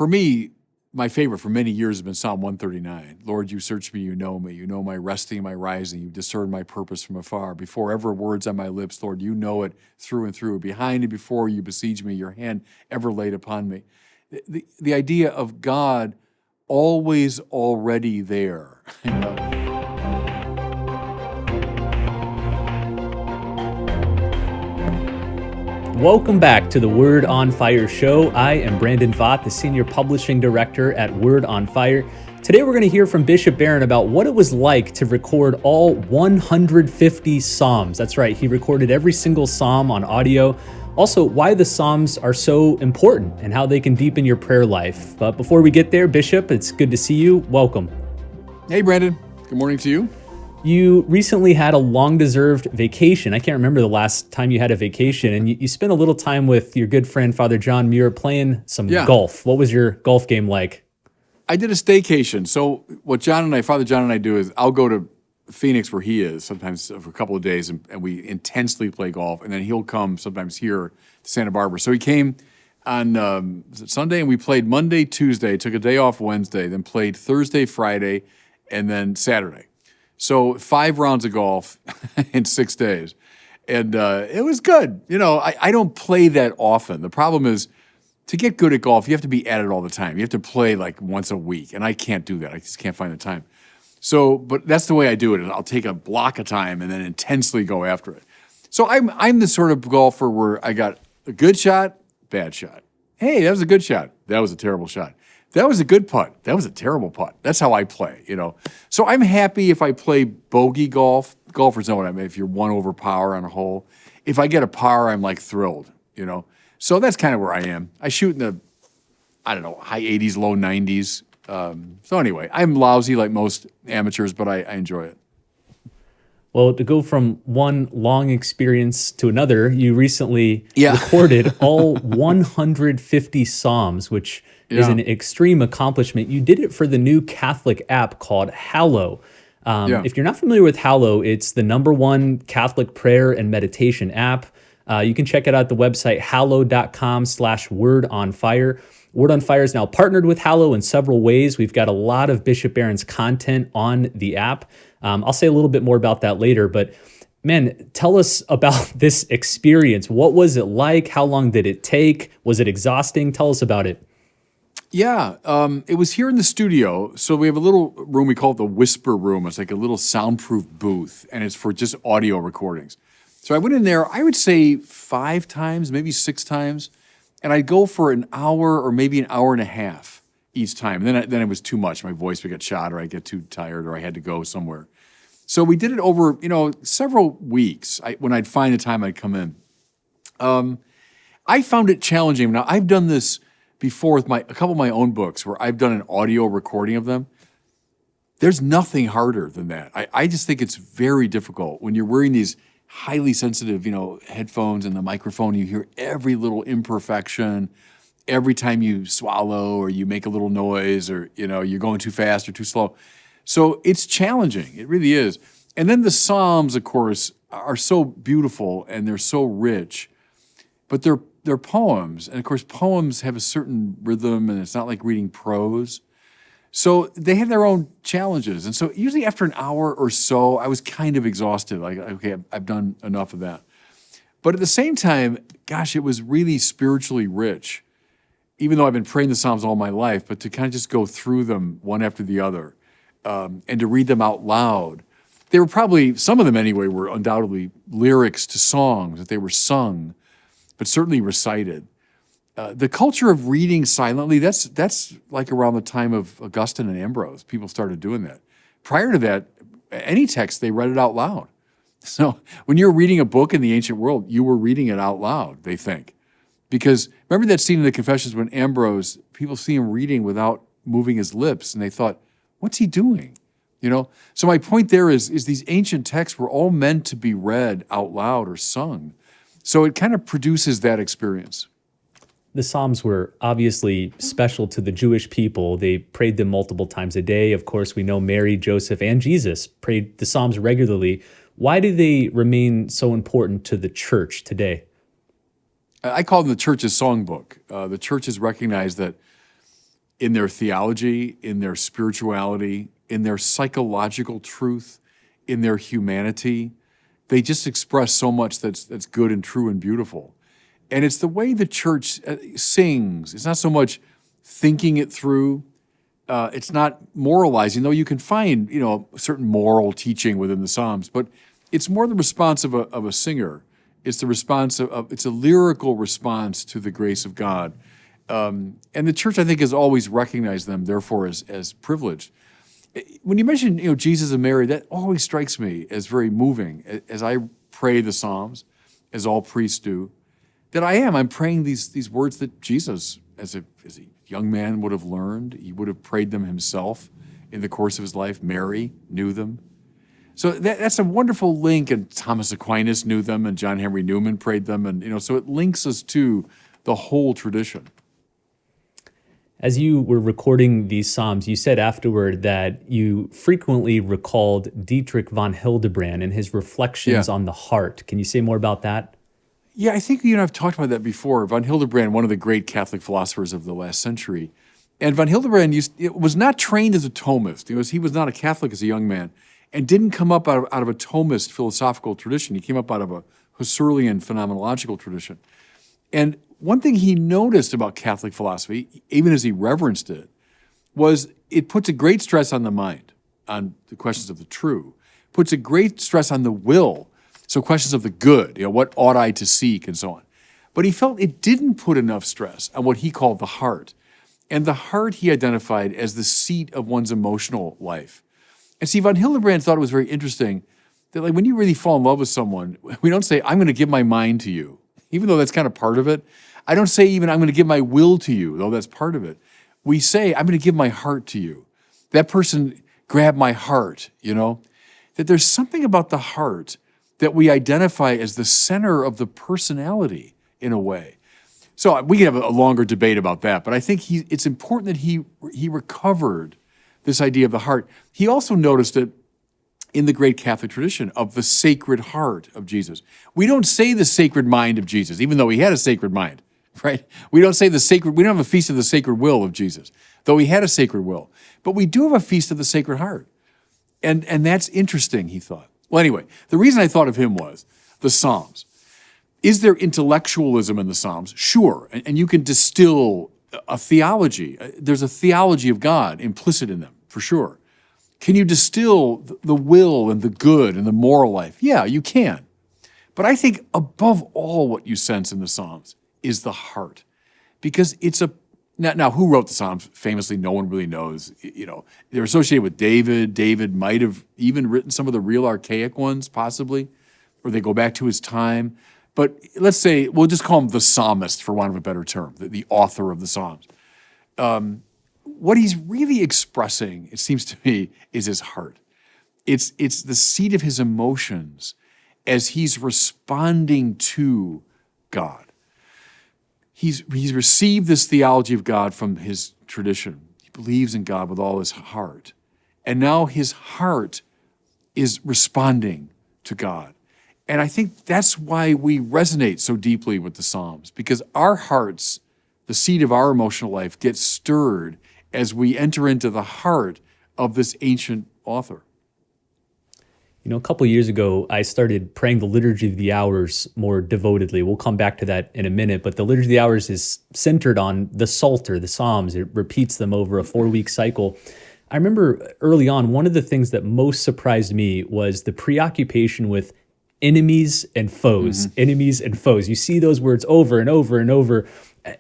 For me, my favorite for many years has been Psalm 139. Lord, you search me, you know me. You know my resting and my rising. You discern my purpose from afar. Before ever words on my lips, Lord, you know it through and through. Behind and before you besiege me, your hand ever laid upon me. The idea of God always already there. You know? Welcome back to the Word on Fire show. I am Brandon Vaught, the Senior Publishing Director at Word on Fire. Today we're going to hear from Bishop Barron about what it was like to record all 150 Psalms. That's right, he recorded every single Psalm on audio. Also, why the Psalms are so important and how they can deepen your prayer life. But before we get there, Bishop, it's good to see you. Welcome. Hey, Brandon. Good morning to you. You recently had a long-deserved vacation. I can't remember the last time you had a vacation, and you spent a little time with your good friend, Father John Muir, playing some golf. What was your golf game like? I did a staycation. So what Father John and I do is I'll go to Phoenix where he is sometimes for a couple of days, and we intensely play golf, and then he'll come sometimes here to Santa Barbara. So he came on Sunday, and we played Monday, Tuesday, took a day off Wednesday, then played Thursday, Friday, and then Saturday. So 5 rounds of golf in 6 days. And it was good. You know, I don't play that often. The problem is to get good at golf, you have to be at it all the time. You have to play like once a week. And I can't do that. I just can't find the time. So, but that's the way I do it. I'll take a block of time and then intensely go after it. So I'm the sort of golfer where I got a good shot, bad shot. Hey, that was a good shot. That was a terrible shot. That was a good putt. That was a terrible putt. That's how I play, you know. So I'm happy if I play bogey golf. Golfers know what I mean. If you're 1 over par on a hole. If I get a par, I'm like thrilled, you know. So that's kind of where I am. I shoot in the, high 80s, low 90s. So anyway, I'm lousy like most amateurs, but I enjoy it. Well, to go from one long experience to another, you recently recorded all 150 Psalms, which is an extreme accomplishment. You did it for the new Catholic app called Hallow. If you're not familiar with Hallow, it's the #1 Catholic prayer and meditation app. You can check it out at the website hallow.com/wordonfire. Word on Fire is now partnered with Hallow in several ways. We've got a lot of Bishop Barron's content on the app. I'll say a little bit more about that later, but man, tell us about this experience. What was it like? How long did it take? Was it exhausting? Tell us about it. Yeah, it was here in the studio. So we have a little room, we call it the Whisper Room. It's like a little soundproof booth, and it's for just audio recordings. So I went in there, I would say 5 times, maybe 6 times, and I'd go for an hour or maybe an hour and a half each time. And then it was too much. My voice would get shot, or I'd get too tired, or I had to go somewhere. So we did it over, several weeks. When I'd find the time, I'd come in. I found it challenging. Now, I've done this before with a couple of my own books where I've done an audio recording of them. There's nothing harder than that. I just think it's very difficult when you're wearing these highly sensitive, headphones and the microphone. You hear every little imperfection, every time you swallow or you make a little noise, or you're going too fast or too slow. So it's challenging. It really is. And then the Psalms, of course, are so beautiful and they're so rich, but they're poems. And of course, poems have a certain rhythm, and it's not like reading prose. So they have their own challenges. And so usually after an hour or so, I was kind of exhausted. Like, okay, I've done enough of that. But at the same time, gosh, it was really spiritually rich, even though I've been praying the Psalms all my life, but to kind of just go through them one after the other, and to read them out loud. They were probably, some of them anyway, were undoubtedly lyrics to songs that they were sung, but certainly recited. The culture of reading silently, that's like around the time of Augustine and Ambrose. People started doing that. Prior to that, any text, they read it out loud. So when you're reading a book in the ancient world, you were reading it out loud, they think. Because remember that scene in the Confessions when Ambrose, people see him reading without moving his lips, and they thought, what's he doing? So my point there is these ancient texts were all meant to be read out loud or sung. So it kind of produces that experience. The Psalms were obviously special to the Jewish people. They prayed them multiple times a day. Of course, we know Mary, Joseph, and Jesus prayed the Psalms regularly. Why do they remain so important to the church today? I call them the church's songbook. The church has recognized that in their theology, in their spirituality, in their psychological truth, in their humanity. They just express so much that's good and true and beautiful. And it's the way the church sings. It's not so much thinking it through. It's not moralizing, though you can find, certain moral teaching within the Psalms, but it's more the response of a singer. It's the response it's a lyrical response to the grace of God. And the church, I think, has always recognized them, therefore, as privileged. When you mention, Jesus and Mary, that always strikes me as very moving. As I pray the Psalms, as all priests do, that I'm praying these words that Jesus, as a young man, would have learned. He would have prayed them himself in the course of his life. Mary knew them. So that's a wonderful link, and Thomas Aquinas knew them, and John Henry Newman prayed them, and so it links us to the whole tradition. As you were recording these Psalms, you said afterward that you frequently recalled Dietrich von Hildebrand and his reflections on the heart. Can you say more about that? Yeah, I think I've talked about that before. Von Hildebrand, one of the great Catholic philosophers of the last century. And von Hildebrand was not trained as a Thomist. He was not a Catholic as a young man, and didn't come up out of a Thomist philosophical tradition. He came up out of a Husserlian phenomenological tradition. And one thing he noticed about Catholic philosophy, even as he reverenced it, was it puts a great stress on the mind, on the questions of the true, puts a great stress on the will, so questions of the good, what ought I to seek, and so on. But he felt it didn't put enough stress on what he called the heart. And the heart he identified as the seat of one's emotional life. And see, von Hildebrand thought it was very interesting that when you really fall in love with someone, we don't say, I'm going to give my mind to you, even though that's kind of part of it. I don't say even, I'm going to give my will to you, though that's part of it. We say, I'm going to give my heart to you. That person grabbed my heart, that there's something about the heart that we identify as the center of the personality in a way. So we could have a longer debate about that, but I think it's important that he recovered this idea of the heart. He also noticed it in the great Catholic tradition of the Sacred Heart of Jesus. We don't say the Sacred Mind of Jesus, even though he had a sacred mind, right? We don't have a feast of the Sacred Will of Jesus, though he had a sacred will. But we do have a feast of the Sacred Heart. And that's interesting, he thought. Well, anyway, the reason I thought of him was the Psalms. Is there intellectualism in the Psalms? Sure, and you can distill a theology. There's a theology of God implicit in them, for sure. Can you distill the will and the good and the moral life? Yeah, you can. But I think above all what you sense in the Psalms is the heart. Because it's now who wrote the Psalms? Famously, no one really knows. They're associated with David. David might have even written some of the real archaic ones, possibly, or they go back to his time. But let's say, we'll just call him the psalmist, for want of a better term, the author of the Psalms. What he's really expressing, it seems to me, is his heart. It's the seat of his emotions as he's responding to God. He's received this theology of God from his tradition. He believes in God with all his heart. And now his heart is responding to God. And I think that's why we resonate so deeply with the Psalms, because our hearts, the seat of our emotional life, gets stirred as we enter into the heart of this ancient author. A couple years ago, I started praying the Liturgy of the Hours more devotedly. We'll come back to that in a minute, but the Liturgy of the Hours is centered on the Psalter, the Psalms. It repeats them over a 4-week cycle. I remember early on, one of the things that most surprised me was the preoccupation with enemies and foes, enemies and foes. You see those words over and over and over.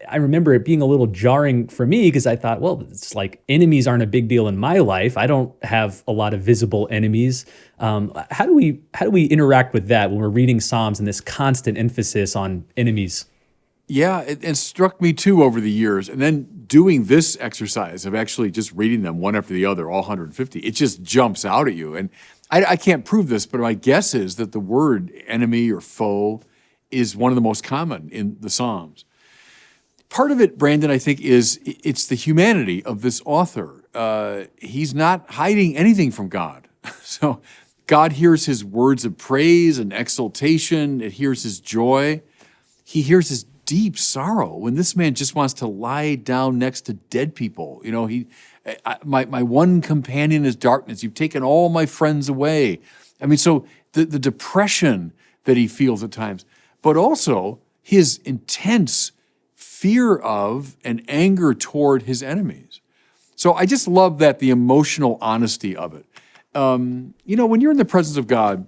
I remember it being a little jarring for me because I thought, well, it's like enemies aren't a big deal in my life. I don't have a lot of visible enemies. How do we interact with that when we're reading Psalms and this constant emphasis on enemies? Yeah, it struck me too over the years. And then doing this exercise of actually just reading them one after the other, all 150, it just jumps out at you. And I can't prove this, but my guess is that the word enemy or foe is one of the most common in the Psalms. Part of it, Brandon, I think, is it's the humanity of this author. He's not hiding anything from God. So God hears his words of praise and exultation. It hears his joy. He hears his deep sorrow when this man just wants to lie down next to dead people. You know, my one companion is darkness. You've taken all my friends away. I mean, so the depression that he feels at times, but also his intense fear of and anger toward his enemies. So I just love that, the emotional honesty of it. You know, when you're in the presence of God,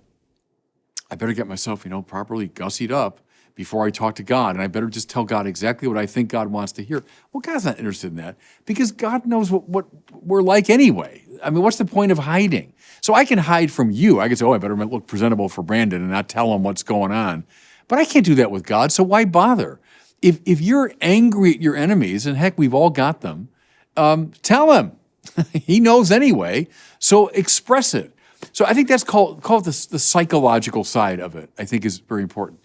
I better get myself, properly gussied up before I talk to God, and I better just tell God exactly what I think God wants to hear. Well, God's not interested in that because God knows what we're like anyway. I mean, what's the point of hiding? So I can hide from you. I can say, I better look presentable for Brandon and not tell him what's going on. But I can't do that with God, so why bother? If you're angry at your enemies, and heck, we've all got them, tell him. He knows anyway, so express it. So I think that's called the psychological side of it, I think is very important.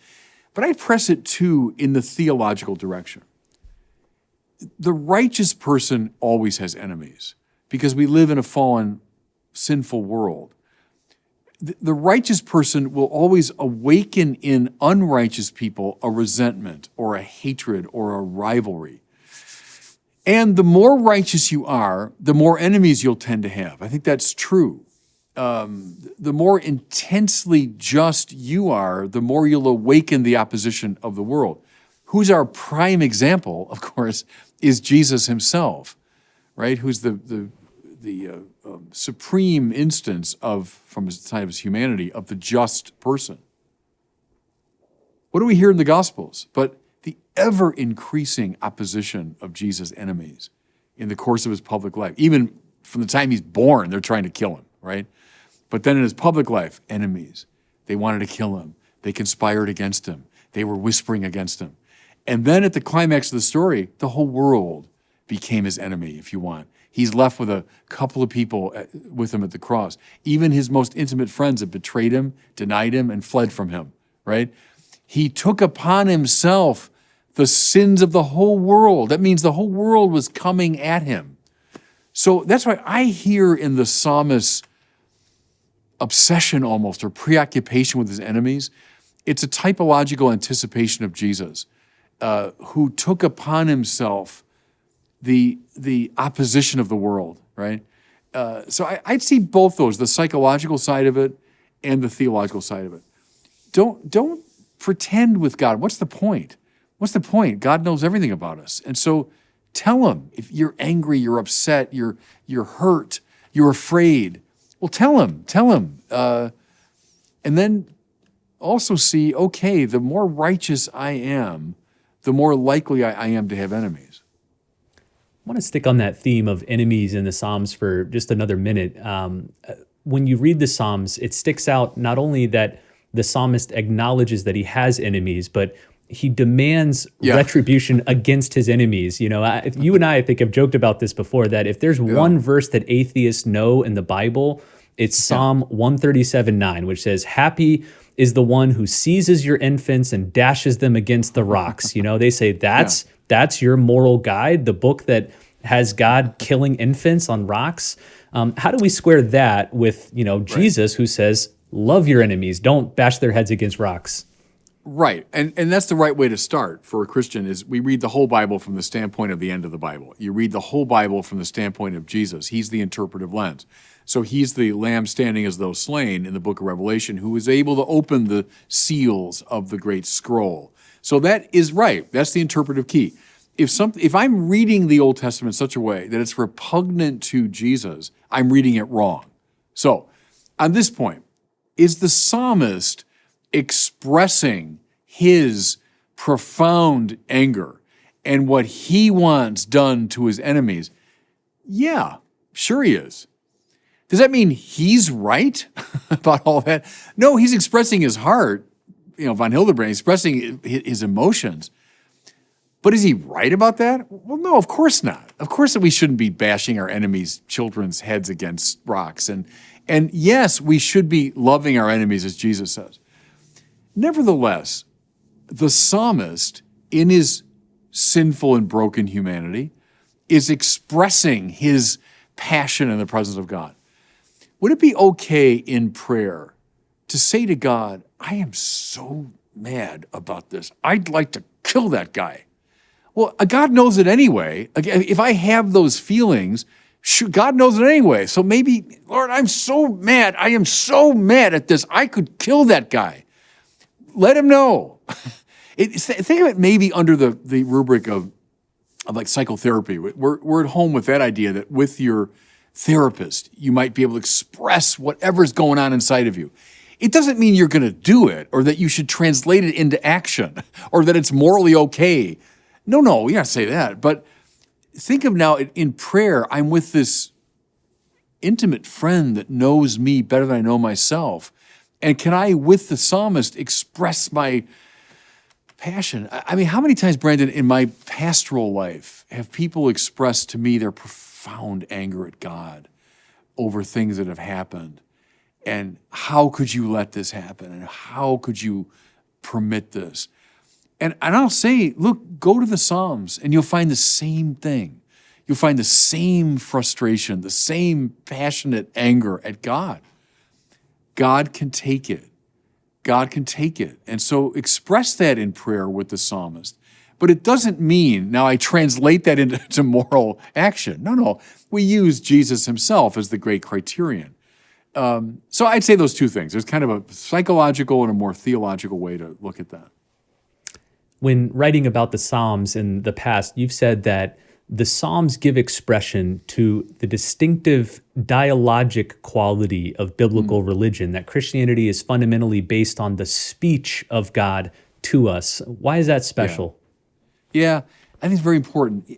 But I press it too in the theological direction. The righteous person always has enemies because we live in a fallen, sinful world. The righteous person will always awaken in unrighteous people a resentment or a hatred or a rivalry. And the more righteous you are, the more enemies you'll tend to have. I think that's true. The more intensely just you are, the more you'll awaken the opposition of the world. Who's our prime example, of course, is Jesus himself, right? Who's the supreme instance from his side of his humanity, of the just person. What do we hear in the Gospels? But the ever-increasing opposition of Jesus' enemies in the course of his public life. Even from the time he's born, they're trying to kill him, right? But then in his public life, enemies. They wanted to kill him. They conspired against him. They were whispering against him. And then at the climax of the story, the whole world became his enemy, if you want. He's left with a couple of people with him at the cross. Even his most intimate friends have betrayed him, denied him, and fled from him, right? He took upon himself the sins of the whole world. That means the whole world was coming at him. So that's why I hear in the psalmist's obsession almost, or preoccupation with his enemies, it's a typological anticipation of Jesus, who took upon himself the opposition of the world, right? So I'd see both those, the psychological side of it and the theological side of it. Don't pretend with God. What's the point? What's the point? God knows everything about us. And so tell him if you're angry, you're upset, you're hurt, you're afraid. Well, tell him. And then also see, okay, the more righteous I am, the more likely I am to have enemies. I want to stick on that theme of enemies in the Psalms for just another minute. When you read the Psalms, it sticks out not only that the psalmist acknowledges that he has enemies, but he demands retribution against his enemies. You know, you and I think, have joked about this before, that if there's one verse that atheists know in the Bible, it's Psalm 137:9, which says, "Happy is the one who seizes your infants and dashes them against the rocks." You know, they say that's your moral guide, the book that has God killing infants on rocks. How do we square that with, Jesus, who says, love your enemies, don't bash their heads against rocks? Right. And that's the right way to start for a Christian, is we read the whole Bible from the standpoint of the end of the Bible. You read the whole Bible from the standpoint of Jesus. He's the interpretive lens. So he's the lamb standing as though slain in the book of Revelation, who is able to open the seals of the great scroll. So that is right. That's the interpretive key. If I'm reading the Old Testament in such a way that it's repugnant to Jesus, I'm reading it wrong. So on this point, is the psalmist expressing his profound anger and what he wants done to his enemies? Yeah, sure he is. Does that mean he's right about all that? No, he's expressing his heart, von Hildebrand, expressing his emotions. But is he right about that? Well, no, of course not. Of course that we shouldn't be bashing our enemies' children's heads against rocks. And yes, we should be loving our enemies, as Jesus says. Nevertheless, the psalmist, in his sinful and broken humanity, is expressing his passion in the presence of God. Would it be okay in prayer to say to God, I am so mad about this. I'd like to kill that guy. Well, God knows it anyway. Again, if I have those feelings, God knows it anyway. So maybe, Lord, I'm so mad. I am so mad at this. I could kill that guy. Let him know. Think of it maybe under the rubric of like psychotherapy. We're at home with that idea that with your therapist, you might be able to express whatever's going on inside of you. It doesn't mean you're going to do it or that you should translate it into action or that it's morally okay. No, we don't say that. But think of now in prayer, I'm with this intimate friend that knows me better than I know myself. And can I, with the psalmist, express my passion? I mean, how many times, Brandon, in my pastoral life have people expressed to me their profound anger at God over things that have happened? And how could you let this happen? And how could you permit this? And I'll say, look, go to the Psalms and you'll find the same thing. You'll find the same frustration, the same passionate anger at God. God can take it. God can take it. And so express that in prayer with the psalmist. But it doesn't mean, now I translate that into moral action. No. We use Jesus himself as the great criterion. So I'd say those two things. There's kind of a psychological and a more theological way to look at that. When writing about the Psalms in the past, you've said that the Psalms give expression to the distinctive dialogic quality of biblical religion, that Christianity is fundamentally based on the speech of God to us. Why is that special? Yeah, I think it's very important.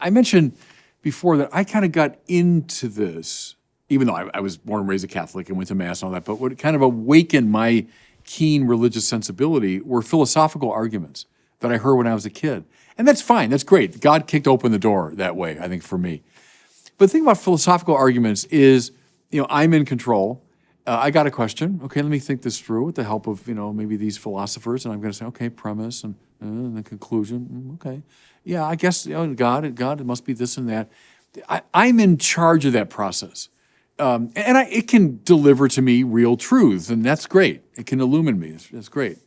I mentioned before that I kind of got into this, even though I was born and raised a Catholic and went to Mass and all that, but what kind of awakened my keen religious sensibility were philosophical arguments that I heard when I was a kid. And that's fine, that's great. God kicked open the door that way, I think, for me. But the thing about philosophical arguments is, I'm in control. I got a question. Okay, let me think this through with the help of, maybe these philosophers. And I'm going to say, okay, premise and the conclusion. Okay. Yeah, I guess God, it must be this and that. I'm in charge of that process. It can deliver to me real truths, and that's great. It can illumine me. That's great.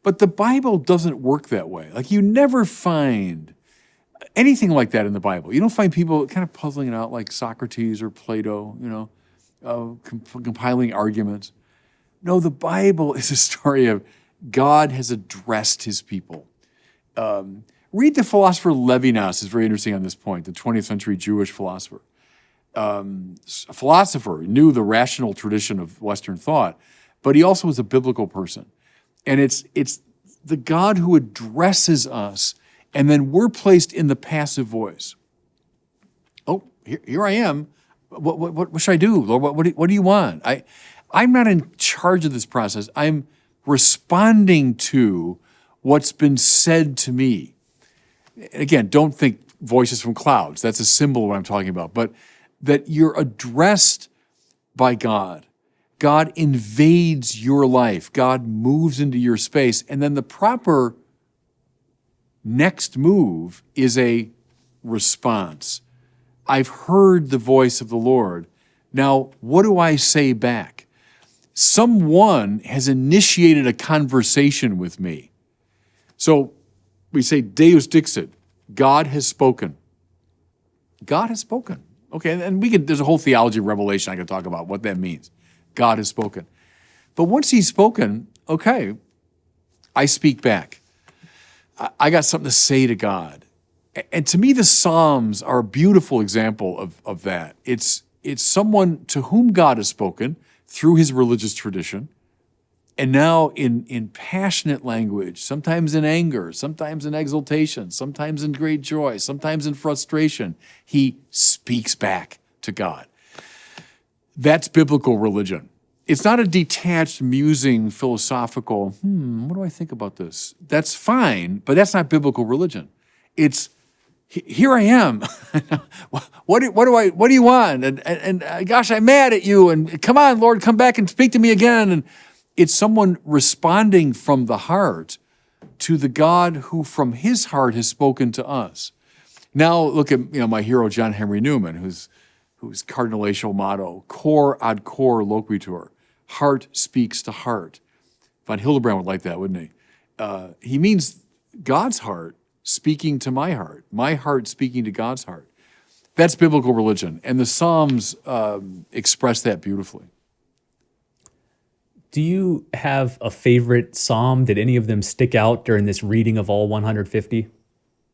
But the Bible doesn't work that way. Like, you never find anything like that in the Bible. You don't find people kind of puzzling it out like Socrates or Plato, compiling arguments. No, the Bible is a story of God has addressed his people. Read the philosopher Levinas, is very interesting on this point, the 20th century Jewish philosopher. A philosopher, knew the rational tradition of Western thought, but he also was a biblical person. And it's the God who addresses us, and then we're placed in the passive voice. Oh, here I am. What should I do, Lord? What do you want? I'm not in charge of this process. I'm responding to what's been said to me. Again, don't think voices from clouds. That's a symbol of what I'm talking about. But that you're addressed by God. God invades your life. God moves into your space. And then the proper next move is a response. I've heard the voice of the Lord. Now, what do I say back? Someone has initiated a conversation with me. So we say, Deus dixit, God has spoken. God has spoken. Okay, and there's a whole theology of revelation I could talk about what that means. God has spoken. But once he's spoken, okay, I speak back. I got something to say to God. And to me, the Psalms are a beautiful example of that. It's someone to whom God has spoken through his religious tradition, and now in passionate language, sometimes in anger, sometimes in exultation, sometimes in great joy, sometimes in frustration, he speaks back to God. That's biblical religion. It's not a detached, musing, philosophical, what do I think about this? That's fine, but that's not biblical religion. It's, here I am. What do you want? And gosh, I'm mad at you. And come on, Lord, come back and speak to me again. And it's someone responding from the heart to the God who from his heart has spoken to us. Now look at my hero, John Henry Newman, whose cardinalatial motto, cor ad cor loquitur, heart speaks to heart. Von Hildebrand would like that, wouldn't he? He means God's heart speaking to my heart speaking to God's heart. That's biblical religion, and the Psalms express that beautifully. Do you have a favorite psalm? Did any of them stick out during this reading of all 150?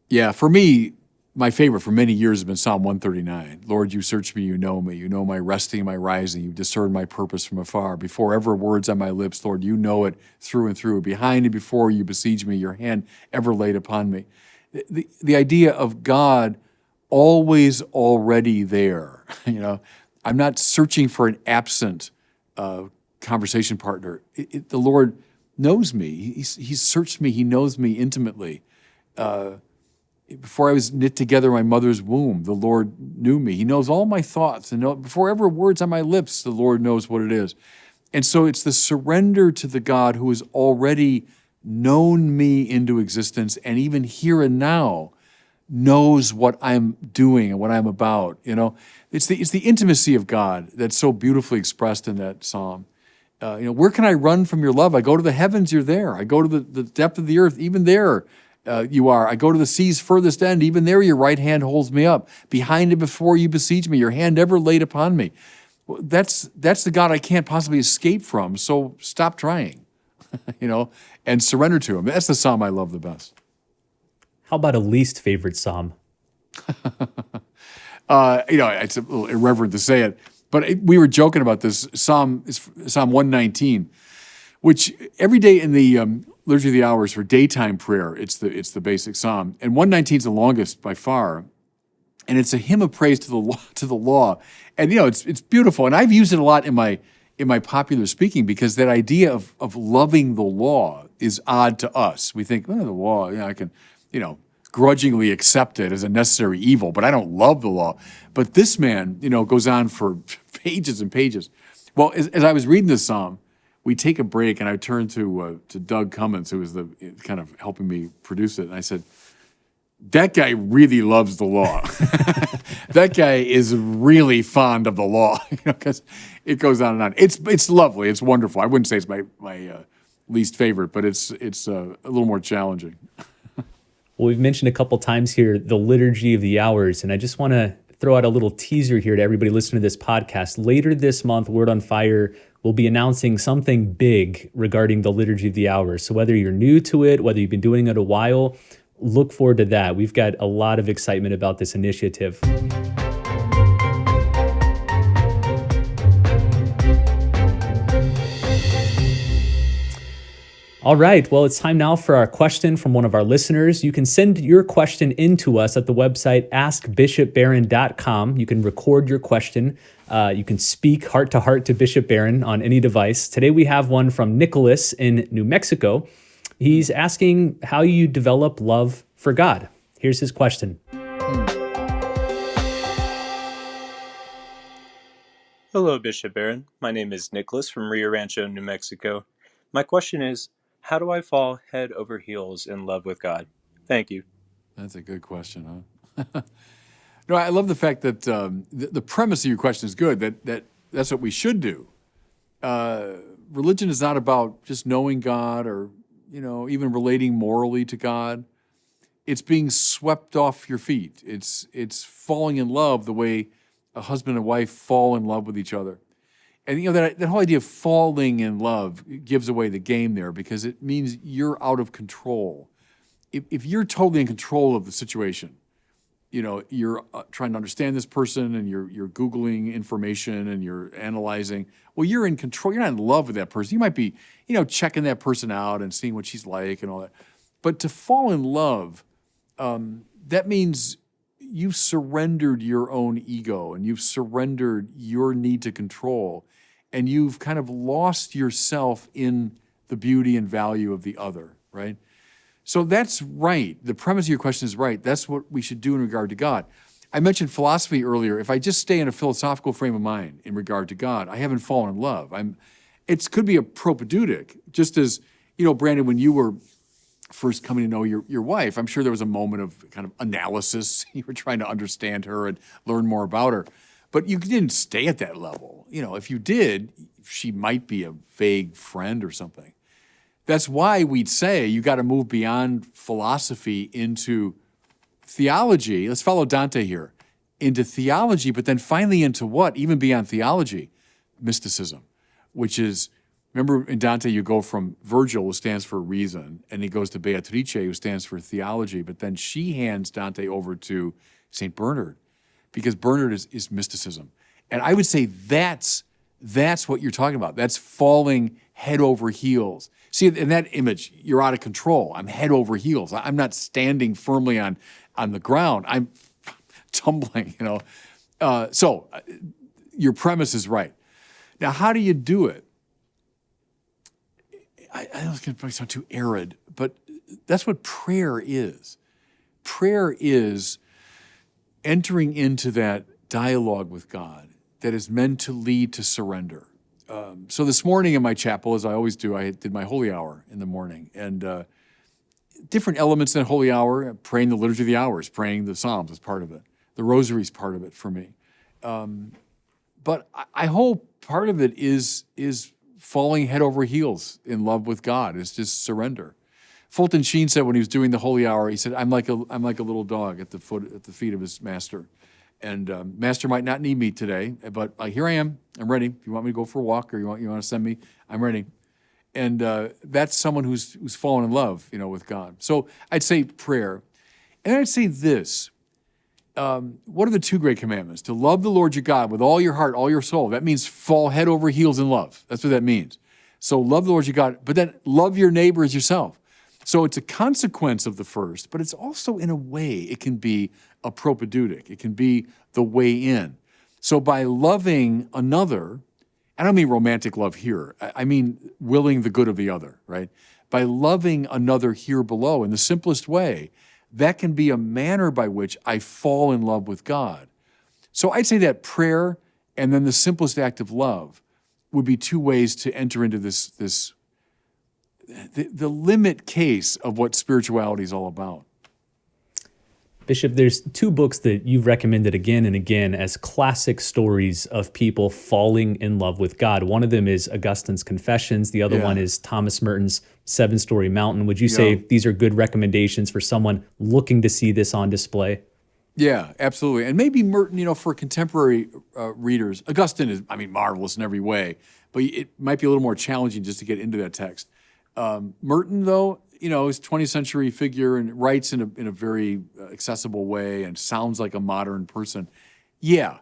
Yeah, for me, my favorite for many years has been Psalm 139. Lord, you search me, you know me. You know my resting and my rising. You discern my purpose from afar. Before ever words on my lips, Lord, you know it through and through. Behind and before you besiege me, your hand ever laid upon me. The idea of God always already there. I'm not searching for an absent conversation partner. The Lord knows me. He's searched me. He knows me intimately. Before I was knit together in my mother's womb, the Lord knew me. He knows all my thoughts. And before ever words on my lips, the Lord knows what it is. And so it's the surrender to the God who has already known me into existence, and even here and now knows what I'm doing and what I'm about. It's the intimacy of God that's so beautifully expressed in that psalm. Where can I run from your love? I go to the heavens, you're there. I go to the depth of the earth, even there you are. I go to the sea's furthest end, even there your right hand holds me up. Behind and before you besiege me, your hand ever laid upon me. Well, that's the God I can't possibly escape from, so stop trying, and surrender to him. That's the psalm I love the best. How about a least favorite psalm? It's a little irreverent to say it, but we were joking about this. Psalm 119, which every day in the Liturgy of the Hours for daytime prayer, it's the basic psalm, and 119 is the longest by far, and it's a hymn of praise to the law, and it's beautiful, and I've used it a lot in my popular speaking because that idea of loving the law is odd to us. We think, the law, I can, grudgingly accept it as a necessary evil, but I don't love the law. But this man, goes on for pages and pages. Well, as I was reading this psalm, we take a break, and I turned to Doug Cummins, who was the kind of helping me produce it, and I said, that guy really loves the law. That guy is really fond of the law, because it goes on and on. It's lovely. It's wonderful. I wouldn't say it's my least favorite, but it's a little more challenging. Well, we've mentioned a couple times here the Liturgy of the Hours, and I just want to throw out a little teaser here to everybody listening to this podcast. Later this month, Word on Fire will be announcing something big regarding the Liturgy of the Hours. So whether you're new to it, whether you've been doing it a while, look forward to that. We've got a lot of excitement about this initiative. All right, well, it's time now for our question from one of our listeners. You can send your question in to us at the website askbishopbarron.com. You can record your question. You can speak heart to heart to Bishop Barron on any device. Today we have one from Nicholas in New Mexico. He's asking how you develop love for God. Here's his question. Hello, Bishop Barron. My name is Nicholas from Rio Rancho, New Mexico. My question is, how do I fall head over heels in love with God? Thank you. That's a good question, huh? No, I love the fact that the premise of your question is good, that's what we should do. Religion is not about just knowing God or, even relating morally to God. It's being swept off your feet. It's falling in love the way a husband and wife fall in love with each other. And that whole idea of falling in love gives away the game there, because it means you're out of control. If you're totally in control of the situation, you're trying to understand this person, and you're Googling information and you're analyzing. Well, you're in control. You're not in love with that person. You might be, checking that person out and seeing what she's like and all that. But to fall in love, that means you've surrendered your own ego, and you've surrendered your need to control, and you've kind of lost yourself in the beauty and value of the other, right? So that's right. The premise of your question is right. That's what we should do in regard to God. I mentioned philosophy earlier. If I just stay in a philosophical frame of mind in regard to God, I haven't fallen in love. It could be a propedeutic, just as, Brandon, when you were first coming to know your wife, I'm sure there was a moment of kind of analysis. You were trying to understand her and learn more about her. But you didn't stay at that level. If you did, she might be a vague friend or something. That's why we'd say you got to move beyond philosophy into theology. Let's follow Dante here. Into theology, but then finally into what? Even beyond theology, mysticism, which is, remember in Dante you go from Virgil, who stands for reason, and he goes to Beatrice, who stands for theology, but then she hands Dante over to St. Bernard, because Bernard is mysticism. And I would say that's what you're talking about. That's falling head over heels. See, in that image, you're out of control. I'm head over heels. I'm not standing firmly on the ground. I'm tumbling, So your premise is right. Now, how do you do it? I know it's going to probably sound too arid, but that's what prayer is. Prayer is entering into that dialogue with God that is meant to lead to surrender. So this morning in my chapel, as I always do, I did my holy hour in the morning, and different elements in holy hour, praying the liturgy of the hours, praying the Psalms is part of it. The rosary is part of it for me. But I hope part of it is falling head over heels in love with God. It's just surrender. Fulton Sheen said when he was doing the holy hour, he said, "I'm like a little dog at the feet of his master, and master might not need me today, but here I am. I'm ready. If you want me to go for a walk or you want to send me, I'm ready." And that's someone who's fallen in love, with God. So I'd say prayer, and I'd say this. What are the two great commandments? To love the Lord your God with all your heart, all your soul. That means fall head over heels in love. That's what that means. So love the Lord your God, but then love your neighbor as yourself. So it's a consequence of the first, but it's also, in a way, it can be a propedeutic. It can be the way in. So by loving another, I don't mean romantic love here. I mean willing the good of the other, right? By loving another here below in the simplest way, that can be a manner by which I fall in love with God. So I'd say that prayer and then the simplest act of love would be two ways to enter into the limit case of what spirituality is all about. Bishop, there's two books that you've recommended again and again as classic stories of people falling in love with God. One of them is Augustine's Confessions. The other one is Thomas Merton's Seven-Story Mountain. Would you say these are good recommendations for someone looking to see this on display? Yeah, absolutely. And maybe Merton, for contemporary readers, Augustine is, marvelous in every way, but it might be a little more challenging just to get into that text. Merton, though, is a 20th century figure and writes in a very accessible way and sounds like a modern person. Yeah.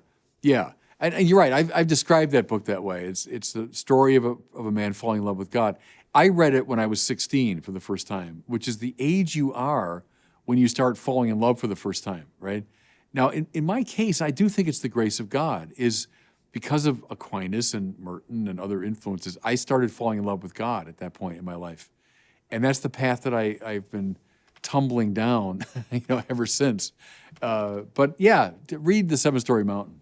And you're right. I've described that book that way. It's the story of a man falling in love with God. I read it when I was 16 for the first time, which is the age you are when you start falling in love for the first time, right? Now, in my case, I do think it's the grace of God. Is because of Aquinas and Merton and other influences, I started falling in love with God at that point in my life. And that's the path that I've been tumbling down, ever since. But yeah, read The Seven-Story Mountain.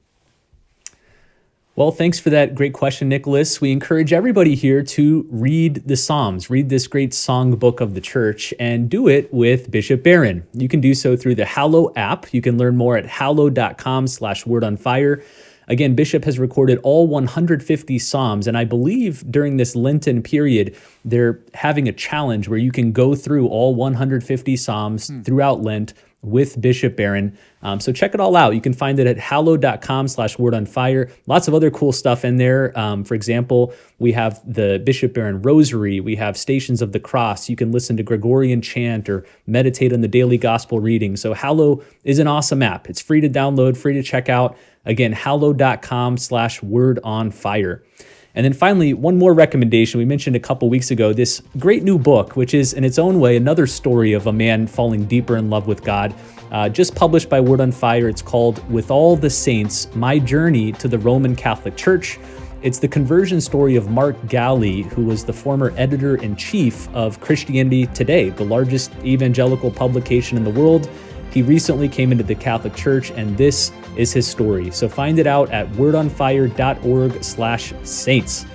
Well, thanks for that great question, Nicholas. We encourage everybody here to read the Psalms, read this great songbook of the church, and do it with Bishop Barron. You can do so through the Hallow app. You can learn more at hallow.com/wordonfire. Again, Bishop has recorded all 150 Psalms, and I believe during this Lenten period, they're having a challenge where you can go through all 150 Psalms throughout Lent with Bishop Barron. So check it all out. You can find it at hallow.com/wordonfire. Lots of other cool stuff in there. For example, we have the Bishop Barron Rosary. We have Stations of the Cross. You can listen to Gregorian chant or meditate on the daily gospel reading. So Hallow is an awesome app. It's free to download, free to check out. Again, hallow.com/wordonfire. And then finally, one more recommendation. We mentioned a couple weeks ago, this great new book, which is in its own way another story of a man falling deeper in love with God, just published by Word on Fire. It's called With All the Saints, My Journey to the Roman Catholic Church. It's the conversion story of Mark Galli, who was the former editor-in-chief of Christianity Today, the largest evangelical publication in the world. He recently came into the Catholic Church, and this is his story. So find it out at wordonfire.org/saints.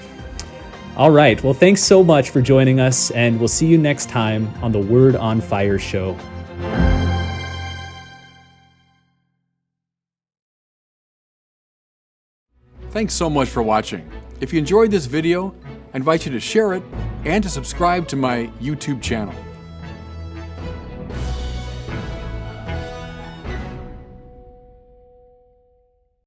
All right. Well, thanks so much for joining us, and we'll see you next time on the Word on Fire show. Thanks so much for watching. If you enjoyed this video, I invite you to share it and to subscribe to my YouTube channel.